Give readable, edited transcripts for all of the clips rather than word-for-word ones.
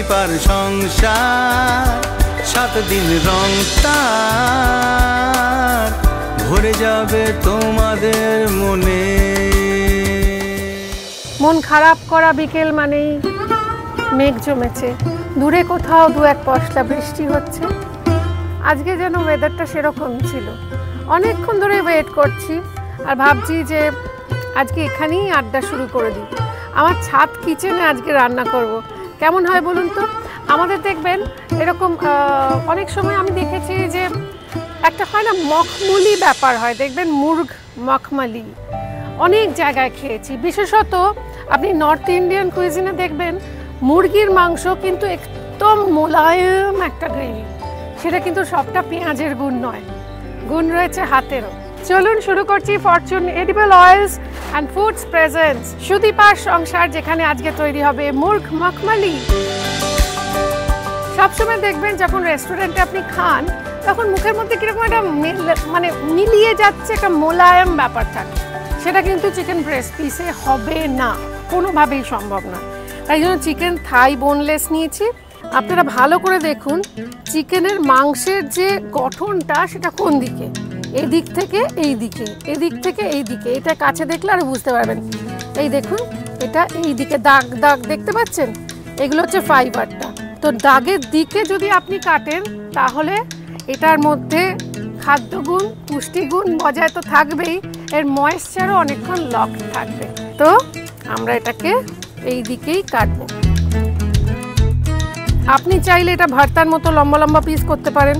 পার সংসার, 7 দিন রং তার ভরে যাবে তোমাদের মনে। মন খারাপ করা বিকেল মানেই মেঘ জমেছে, দূরে কোথাও 2-1 পশলা বৃষ্টি হচ্ছে। আজকে যেন ওয়েদারটা সেরকম ছিল। অনেকক্ষণ ধরে ওয়েট করছি আর ভাবছি যে আজকে এখানেই আড্ডা শুরু করে দিই। আমার ছাদ কিচেনে আজকে রান্না করব। কেমন হয় বলুন তো? আমাদের দেখবেন এরকম অনেক সময় আমি দেখেছি যে একটা হয় না মখমলি ব্যাপার হয়, দেখবেন মুরগ মখমলি অনেক জায়গায় খেয়েছি। বিশেষত আপনি নর্থ ইন্ডিয়ান কুইজিনে দেখবেন মুরগির মাংস কিন্তু একদম মোলায়েম একটা গ্রেভি। সেটা কিন্তু সবটা পেঁয়াজের গুণ নয়, গুণ রয়েছে হাতেরও। চলুন শুরু করছি Fortune edible oils and foods presents সুদীপার সংসার, যেখানে আজকে তৈরি হবে মুরগ মখমলি। সবসময় দেখবেন যখন রেস্টুরেন্টে আপনি খান তখন মুখের মধ্যে কিরকম একটা মানে মিলিয়ে যাচ্ছে, একটা মোলায়েম ব্যাপার থাকে। সেটা কিন্তু চিকেন ব্রেস্ট পিসে হবে না, কোনোভাবেই সম্ভব না। তাই জন্য চিকেন থাই বোনলেস নিয়েছি। আপনারা ভালো করে দেখুন চিকেনের মাংসের যে গঠনটা সেটা কোন দিকে, এদিক থেকে এই দিকে, এদিক থেকে এই দিকে। এটা কাছে দেখলে আরো বুঝতে পারবেন। এই দেখুন এটা এই দিকে দাগ দাগ দেখতে পাচ্ছেন, এগুলো হচ্ছে ফাইবারটা। তো দাগের দিকে যদি আপনি কাটেন তাহলে এটার মধ্যে খাদ্যগুণ পুষ্টিগুণ বজায় তো থাকবেই, এর ময়েশ্চারও অনেকক্ষণ লক থাকবে। তো আমরা এটাকে এই দিকেই কাটবো। আপনি চাইলে এটা ভর্তার মতো লম্বা লম্বা পিস করতে পারেন,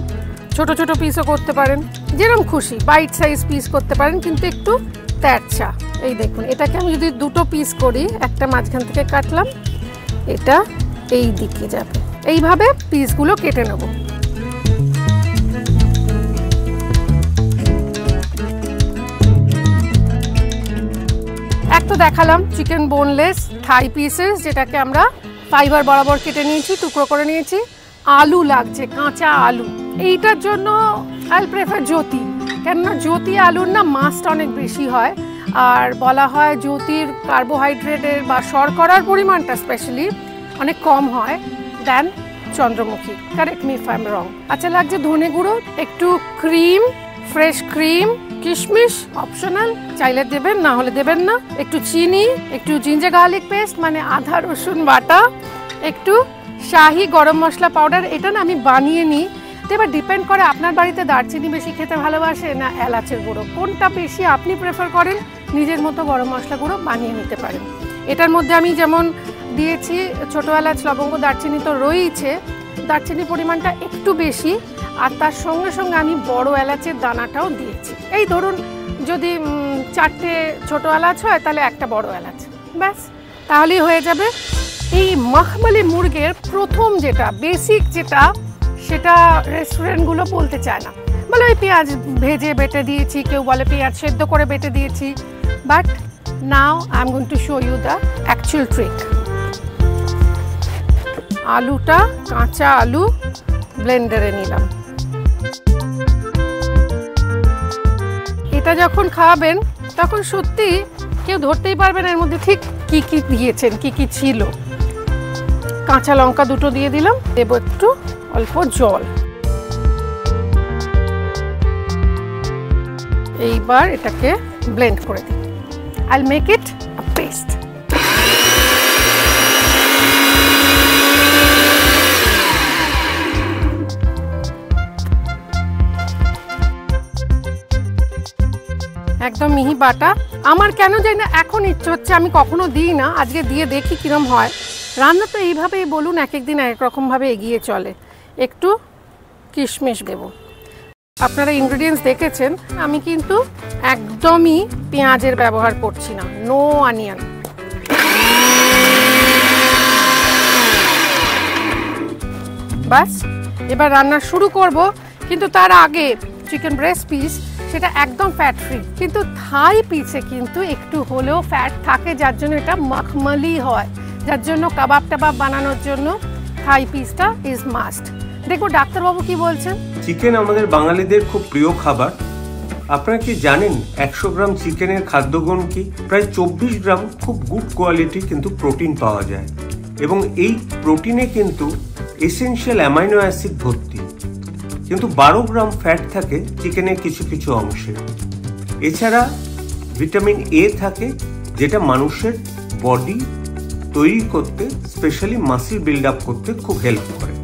ছোট ছোট পিসও করতে পারেন, যেরকম খুশি বাইট সাইজ পিস করতে পারেন, কিন্তু একটু তেরচা। এই দেখুন এটাকে আমি যদি 2টো পিস করি, একটা মাঝখান থেকে কাটলাম, এটা এই দিকে যাবে। এইভাবে পিসগুলো কেটে নেব। এক তো দেখালাম চিকেন বোনলেস থাই পিসেস, যেটাকে আমরা ফাইবার বরাবর কেটে নিয়েছি, টুকরো করে নিয়েছি। আলু লাগছে, কাঁচা আলু। এইটার জন্য আই প্রেফার জ্যোতি, কেননা জ্যোতি আলুর না মাস্ট অনেক বেশি হয়, আর বলা হয় জ্যোতির কার্বোহাইড্রেটের বা শর্করার পরিমাণটা স্পেশালি অনেক কম হয় then Chandramukhi. Correct me if I am wrong. আচ্ছা লাগছে ধনে গুঁড়ো, একটু ক্রিম, ফ্রেশ ক্রিম, কিশমিশ অপশনাল, চাইলে দেবেন না হলে দেবেন না, একটু চিনি, একটু জিঞ্জার গার্লিক পেস্ট মানে আদা রসুন বাটা, একটু শাহি গরম মশলা পাউডার। এটা না আমি বানিয়ে নিই। তো এবার ডিপেন্ড করে আপনার বাড়িতে দারচিনি বেশি খেতে ভালোবাসে না এলাচের গুঁড়ো, কোনটা বেশি আপনি প্রেফার করেন, নিজের মতো গরম মশলা গুঁড়ো বানিয়ে নিতে পারেন। এটার মধ্যে আমি যেমন দিয়েছি ছোটো এলাচ লবঙ্গ দারচিনি তো রয়েছে, দারচিনি পরিমাণটা একটু বেশি, আর তার সঙ্গে সঙ্গে আমি বড় এলাচের দানাটাও দিয়েছি। এই ধরুন যদি 4টে ছোটো এলাচ হয় তাহলে একটা বড় এলাচ, ব্যাস তাহলেই হয়ে যাবে। এই মখমলি মুরগের প্রথম যেটা বেসিক যেটা, সেটা রেস্টুরেন্টগুলো বলতে চায় না, বলে ওই পেঁয়াজ ভেজে বেটে দিয়েছি, কেউ বলে পেঁয়াজ সেদ্ধ করে বেটে দিয়েছি। But now I am going to show you the actual trick. আলুটা, কাঁচা আলু ব্লেন্ডারে নিলাম। এটা যখন খাওয়াবেন তখন সত্যি কেউ ধরতেই পারবেন এর মধ্যে ঠিক কি কি দিয়েছেন, কি কি ছিল। কাঁচা লঙ্কা 2টো দিয়ে দিলাম, দেবো একটু অল্প জল। এইবার এটাকে ব্লেন্ড করে দিই। I'll make it a paste. একদম মিহি বাটা। আমার কেন জানি না এখন ইচ্ছে হচ্ছে, আমি কখনো দিই না, আজকে দিয়ে দেখি কিরম হয়। রান্না তো এইভাবেই বলুন, এক এক দিন এক রকমভাবে এগিয়ে চলে। একটু কিশমিশ দেব। আপনারা ইনগ্রেডিয়েন্টস দেখেছেন, আমি কিন্তু একদমই পেঁয়াজের ব্যবহার করছি না, নো অনিয়ন। বাস এবার রান্না শুরু করব, কিন্তু তার আগে চিকেন ব্রেস্ট পিস সেটা একদম ফ্যাট ফ্রি, কিন্তু থাই পিসে কিন্তু একটু হলেও ফ্যাট থাকে, যার জন্য এটা মখমলি হয়, যার জন্য কাবাব টাবাব বানানোর জন্য থাই পিসটা ইজ মাস্ট। দেখো ডাক্তারবাবু কি বলছেন। চিকেন আমাদের বাঙালিদের খুব প্রিয় খাবার। আপনারা কি জানেন 100 গ্রাম চিকেনের খাদ্যগুণ কি? প্রায় 24 গ্রাম খুব গুড কোয়ালিটি কিন্তু প্রোটিন পাওয়া যায়, এবং এই প্রোটিনে কিন্তু এসেনশিয়াল অ্যামাইনো অ্যাসিড ভর্তি, কিন্তু 12 গ্রাম ফ্যাট থাকে চিকেনের কিছু কিছু অংশে। এছাড়া ভিটামিন এ থাকে, যেটা মানুষের বডি তৈরি করতে, স্পেশালি মাসল বিল্ড আপ করতে খুব হেল্প করে।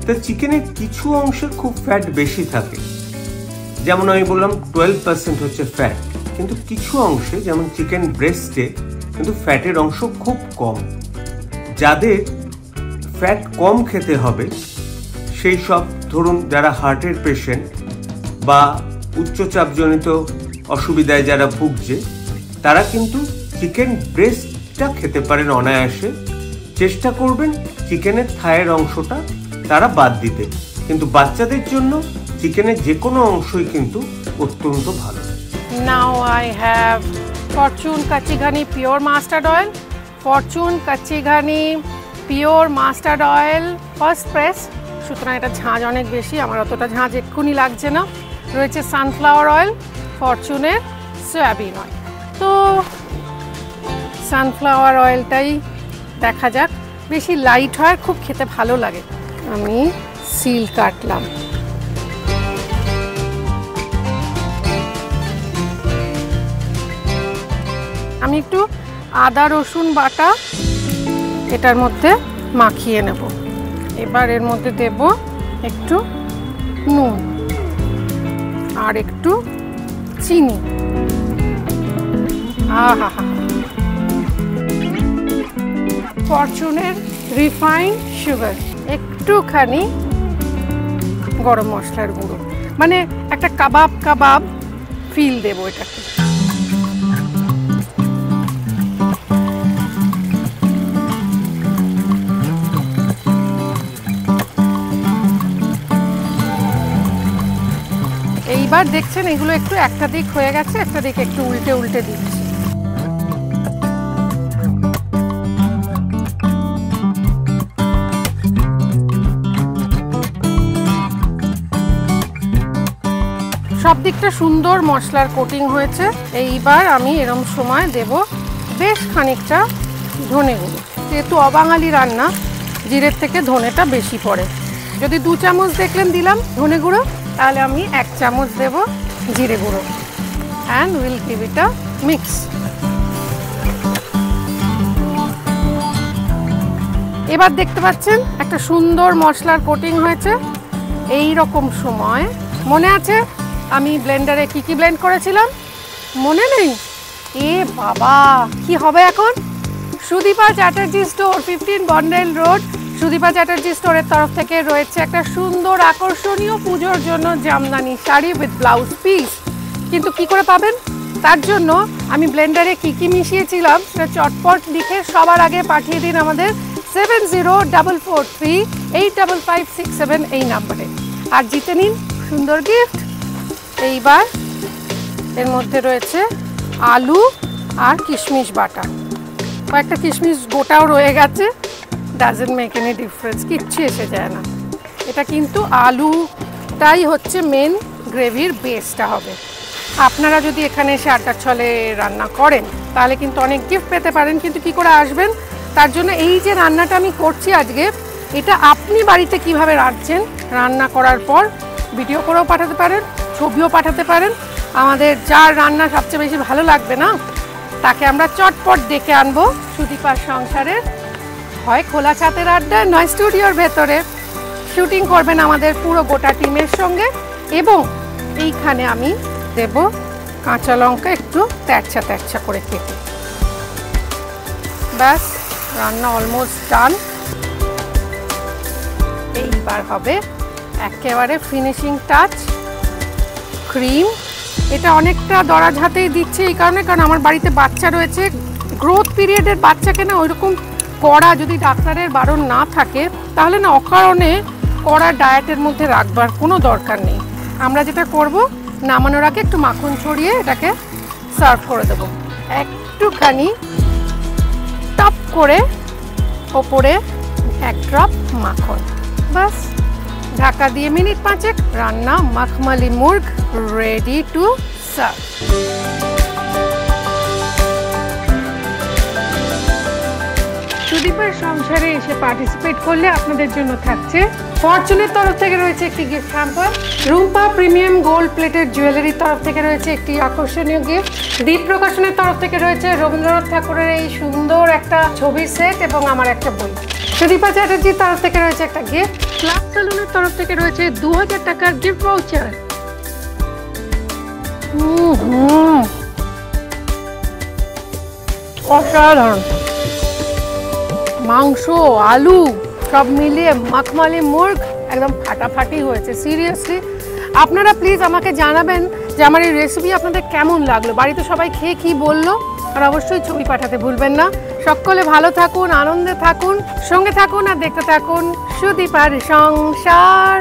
তা চিকেনের কিছু অংশে খুব ফ্যাট বেশি থাকে, যেমন আমি বললাম 12% হচ্ছে ফ্যাট, কিন্তু কিছু অংশে যেমন চিকেন ব্রেস্টে কিন্তু ফ্যাটের অংশ খুব কম। যাদের ফ্যাট কম খেতে হবে সেই সব, ধরুন যারা হার্টের পেশেন্ট বা উচ্চচাপজনিত অসুবিধায় যারা ভুগছে, তারা কিন্তু চিকেন ব্রেস্টটা খেতে পারেন অনায়াসে। চেষ্টা করবেন চিকেনের থায়ের অংশটা তারা বাদ দিতে, কিন্তু বাচ্চাদের জন্য চিকেনের যে কোনো অংশই কিন্তু অত্যন্ত ভালো। Now I have Fortune Kachi Ghani Pure Mustard Oil, Fortune Kachi Ghani Pure Mustard Oil First Press, সুতরাং এটা ঝাঁঝ অনেক বেশি, আমার অতটা ঝাঁঝ এক্ষুনি লাগছে না। রয়েছে সানফ্লাওয়ার অয়েল, ফরচুনের সয়াবিন অয়েল। তো সানফ্লাওয়ার অয়েলটাই দেখা যাক, বেশি লাইট হয়, খুব খেতে ভালো লাগে। আমি সিল কাটলাম। আমি একটু আদা রসুন বাটা এটার মধ্যে মাখিয়ে নেব। এবার এর মধ্যে দেব একটু নুন আর একটু চিনি। আহা, ফরচুনের রিফাইন্ড সুগার, একটুখানি গরম মশলার গুঁড়ো, মানে একটা কাবাব কাবাব ফিল দেবো এটাকে। এইবার দেখছেন এগুলো একটু একটা দিক হয়ে গেছে, একটা দিক একটু উল্টে উল্টে দিচ্ছি। সব দিকটা সুন্দর মশলার কোটিং হয়েছে। এইবার আমি এরম সময় দেব বেশ খানিকটা ধনে গুঁড়ো। যেহেতু অবাঙালি রান্না, জিরের থেকে ধনেটা বেশি পড়ে। যদি 2 চামচ দেখলেন দিলাম ধনে গুঁড়ো, তাহলে আমি 1 চামচ দেব জিরে গুঁড়ো। And will give it a mix. এবার দেখতে পাচ্ছেন একটা সুন্দর মশলার কোটিং হয়েছে। এই রকম সময় মনে আছে আমি ব্লেন্ডারে কি ব্লেন্ড করেছিলাম? মনে নেই? এ বাবা, কি হবে এখন? সুদীপা চ্যাটার্জি স্টোর, 15 বন্ডেল রোড, সুদীপা চ্যাটার্জি স্টোরের তরফ থেকে রয়েছে একটা সুন্দর আকর্ষণীয় পুজোর জন্য Jamdani sari with blouse piece. কিন্তু কি করে পাবেন? তার জন্য আমি ব্লেন্ডারে কি মিশিয়েছিলাম সেটা চটপট লিখে সবার আগে পাঠিয়ে দিন আমাদের 7044385567 এই নাম্বারে, আর জিতে নিন সুন্দর গিফট। এইবার এর মধ্যে রয়েছে আলু আর কিশমিশ বাটা, কয়েকটা কিশমিশ গোটাও রয়ে গেছে, ডাজন্ট মেক এনি ডিফারেন্স, কিচ্ছু এসে যায় না। এটা কিন্তু আলুটাই হচ্ছে মেন গ্রেভির বেসটা হবে। আপনারা যদি এখানে এসে আড্ডার ছলে রান্না করেন তাহলে কিন্তু অনেক গিফট পেতে পারেন। কিন্তু কি করে আসবেন? তার জন্য এই যে রান্নাটা আমি করছি আজকে, এটা আপনি বাড়িতে কিভাবে রাঁধছেন, রান্না করার পর ভিডিও করেও পাঠাতে পারেন, ছবিও পাঠাতে পারেন। আমাদের যার রান্না সবচেয়ে বেশি ভালো লাগবে না, তাকে আমরা চটপট ডেকে আনবো সুদীপার সংসারের, হয় খোলা ছাদের আড্ডায়, নয় স্টুডিওর ভেতরে। শুটিং করবেন আমাদের পুরো গোটা টিমের সঙ্গে। এবং এইখানে আমি দেব কাঁচা লঙ্কা একটু তেরছা তেরছা করে কেটে। ব্যাস, রান্না অলমোস্ট ডান। এইবার হবে একেবারে ফিনিশিং টাচ, ক্রিম। এটা অনেকটা দরাজ হাতেই দিচ্ছে এই কারণে, কারণ আমার বাড়িতে বাচ্চা রয়েছে। গ্রোথ পিরিয়ডের বাচ্চাকে না ওইরকম কড়া, যদি ডাক্তারের বারণ না থাকে তাহলে না অকারণে কড়া ডায়েটের মধ্যে রাখবার কোনো দরকার নেই। আমরা যেটা করব, নামানোর আগে একটু মাখন ছড়িয়ে এটাকে সার্ভ করে দেবো। একটুখানি টপ করে ওপরে 1 ড্রপ মাখন, বাস। ঢাকা দিয়ে মিনিট 5 রান্না মখমলি মুর্গ রেডি টু সার্ভ। সুদীপার সংসারে এসে পার্টিসিপেট করলে আপনাদের জন্য থাকছে ফরচুনের তরফ থেকে রয়েছে একটি gift hamper, Rumpa premium gold plated জুয়েলারির তরফ থেকে রয়েছে একটি আকর্ষণীয় গিফট, দীপ প্রকাশনের তরফ থেকে রয়েছে রবীন্দ্রনাথ ঠাকুরের এই সুন্দর একটা ছবির সেট এবং আমার একটা বই। সুদীপা চ্যাটার্জির তরফ থেকে রয়েছে একটা গিফট, ক্লাব সেলুনের তরফ থেকে রয়েছে 2000 টাকার গিফট ভাউচার। অসাধারণ মাংস, আলু সব মিলিয়ে মাখমালি মুর্গ একদম ফাটাফাটি হয়েছে। সিরিয়াসলি আপনারা প্লিজ আমাকে জানাবেন যে আমার এই রেসিপি আপনাদের কেমন লাগলো, বাড়িতে সবাই খেয়ে কি বললো, আর অবশ্যই ছবি পাঠাতে ভুলবেন না। সকলে ভালো থাকুন, আনন্দে থাকুন, সঙ্গে থাকুন আর দেখতে থাকুন সুদীপার সংসার।